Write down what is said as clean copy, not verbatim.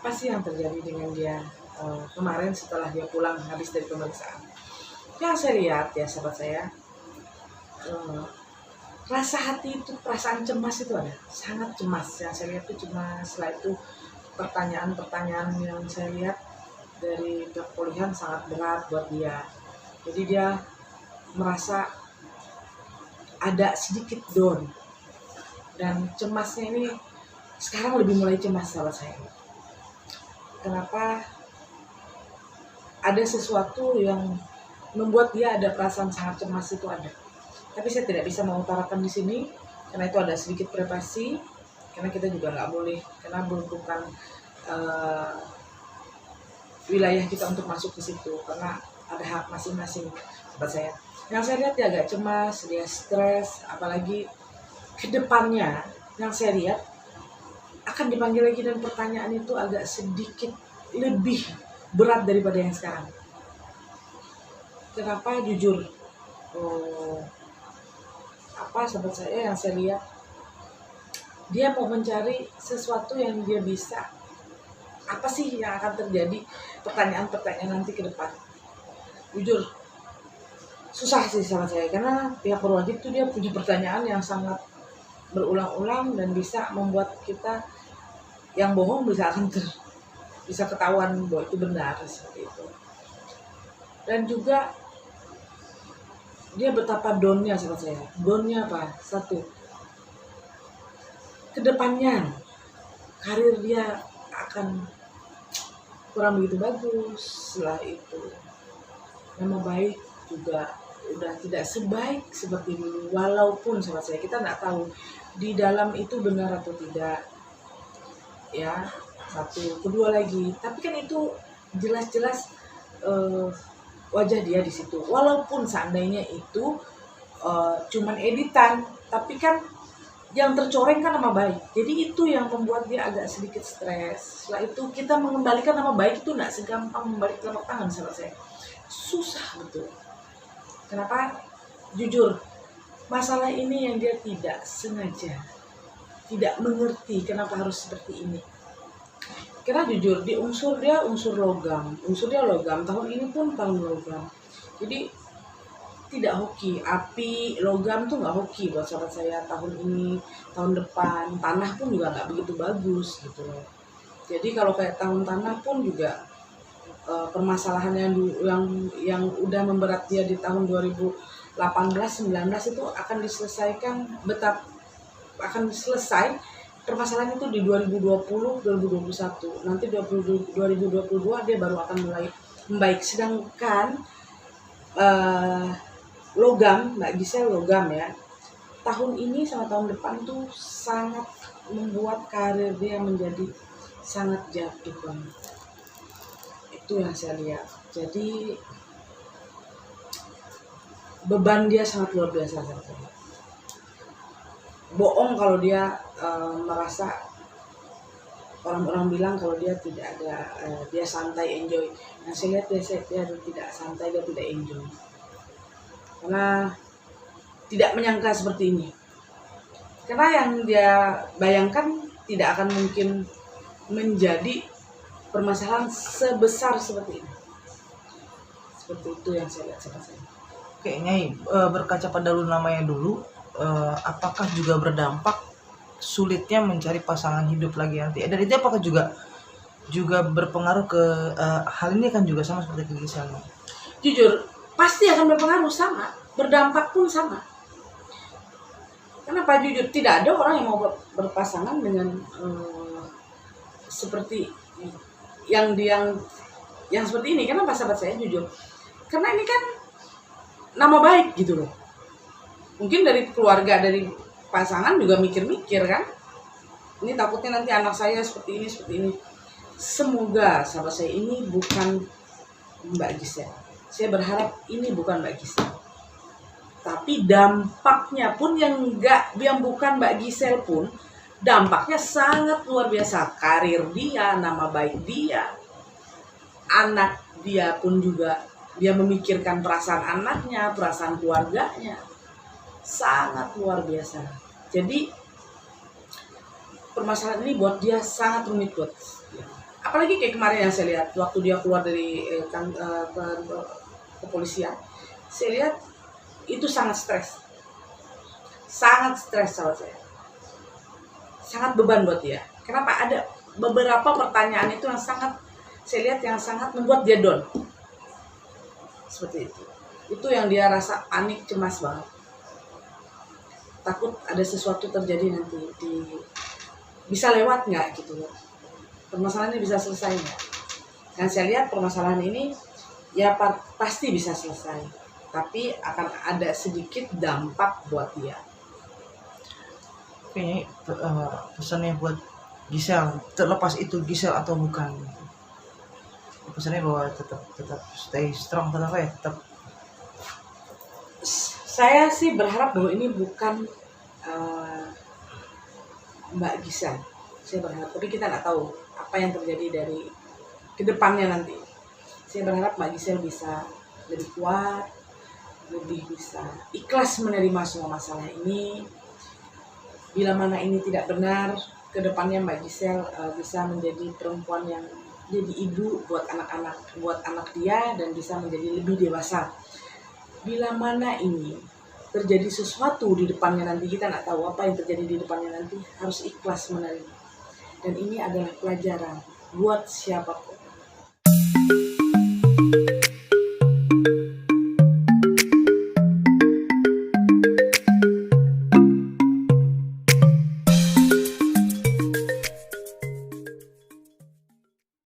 apa sih yang terjadi dengan dia kemarin setelah dia pulang habis dari pemeriksaan. Yang saya lihat ya sahabat saya, rasa hati itu, perasaan cemas itu ada, sangat cemas. Yang saya lihat itu cemas. Setelah itu pertanyaan-pertanyaan yang saya lihat dari kepolisian sangat berat buat dia. Jadi dia merasa ada sedikit down, dan cemasnya ini sekarang lebih mulai cemas sahabat saya. Kenapa? Ada sesuatu yang membuat dia ada perasaan sangat cemas itu ada. Tapi saya tidak bisa mengutarakan di sini karena itu ada sedikit privasi. Karena kita juga nggak boleh, karena bukan wilayah kita untuk masuk ke situ. Karena ada hak masing-masing sahabat saya. Yang saya lihat dia agak cemas, dia stres, apalagi ke depannya yang saya lihat akan dipanggil lagi dan pertanyaan itu agak sedikit lebih berat daripada yang sekarang. Kenapa? Jujur, sahabat saya yang saya lihat, dia mau mencari sesuatu yang dia bisa. Apa sih yang akan terjadi? Pertanyaan-pertanyaan nanti ke depan. Jujur, susah sih sahabat saya, karena pihak berwajib itu dia punya pertanyaan yang sangat berulang-ulang dan bisa membuat kita yang bohong bisa ketahuan bahwa itu benar, seperti itu. Dan juga dia betapa downnya sahabat saya. Downnya apa? Satu, kedepannya karir dia akan kurang begitu bagus. Setelah itu nama baik juga udah tidak sebaik seperti dulu. Walaupun sahabat saya, kita nggak tahu di dalam itu benar atau tidak, ya. Satu, kedua lagi, tapi kan itu jelas-jelas wajah dia di situ. Walaupun seandainya itu cuman editan, tapi kan yang tercoreng kan nama baik. Jadi itu yang membuat dia agak sedikit stres. Setelah itu kita mengembalikan nama baik itu nggak segampang membalik telapak tangan sahabat saya. Susah betul. Kenapa? Jujur, masalah ini yang dia tidak sengaja, tidak mengerti kenapa harus seperti ini. Karena jujur, dia unsur logam, tahun ini pun tahun logam. Jadi tidak hoki, api logam tuh nggak hoki buat sahabat saya tahun ini, tahun depan. Tanah pun juga nggak begitu bagus gitu loh. Jadi kalau kayak tahun tanah pun juga permasalahan yang udah memberat dia di tahun 2018-19 itu akan selesai permasalahan itu di 2020-2021. Nanti 2022 dia baru akan mulai membaik. Sedangkan logam, Mbak Gisel logam ya, tahun ini sama tahun depan tuh sangat membuat karir dia menjadi sangat jatuh banget. Itu yang saya lihat. Jadi beban dia sangat luar biasa. Bohong kalau dia merasa, orang-orang bilang kalau dia tidak ada, dia santai, enjoy. Nah saya lihat dia tidak santai, dia tidak enjoy. Karena tidak menyangka seperti ini. Karena yang dia bayangkan tidak akan mungkin menjadi permasalahan sebesar seperti ini. Seperti itu yang saya lihat sama saya. Oke, Nyai, berkaca pada namanya dulu, apakah juga berdampak sulitnya mencari pasangan hidup lagi nanti? Dan itu apakah juga berpengaruh ke hal ini kan juga sama seperti ke Gisel? Jujur, pasti akan berpengaruh sama, berdampak pun sama. Kenapa? Jujur, tidak ada orang yang mau berpasangan dengan seperti yang seperti ini. Kenapa sahabat saya? Jujur, karena ini kan nama baik gitu loh. Mungkin dari keluarga, dari pasangan juga mikir-mikir kan, ini takutnya nanti anak saya seperti ini. Semoga sahabat saya ini bukan Mbak Gisel. Saya berharap ini bukan Mbak Gisel. Tapi dampaknya pun yang bukan Mbak Gisel pun, dampaknya sangat luar biasa. Karir dia, nama baik dia, anak dia pun juga, dia memikirkan perasaan anaknya, perasaan keluarganya. Sangat luar biasa. Jadi permasalahan ini buat dia sangat rumit buat dia. apalagi kayak kemarin yang saya lihat waktu dia keluar dari kepolisian, saya lihat itu sangat stres sama saya, sangat beban buat dia. Kenapa? Ada beberapa pertanyaan itu yang sangat saya lihat yang sangat membuat dia down, seperti itu yang dia rasa panik, cemas banget, takut ada sesuatu terjadi nanti bisa lewat nggak gitu loh, permasalahan ini bisa selesai nggak. Dan saya lihat permasalahan ini ya pasti bisa selesai, tapi akan ada sedikit dampak buat dia. Kayaknya pesannya buat Giselle, terlepas itu Giselle atau bukan, pesannya bahwa tetap stay strong, tetap Saya sih berharap bahwa ini bukan Mbak Giselle. Saya berharap, tapi kita nggak tahu apa yang terjadi dari kedepannya nanti. Saya berharap Mbak Giselle bisa lebih kuat, lebih bisa ikhlas menerima semua masalah ini. Bila mana ini tidak benar, kedepannya Mbak Giselle bisa menjadi perempuan yang jadi ibu buat anak dia, dan bisa menjadi lebih dewasa. Bila mana ini terjadi sesuatu di depannya nanti, kita nggak tahu apa yang terjadi di depannya nanti, harus ikhlas menerima. Dan ini adalah pelajaran buat siapapun.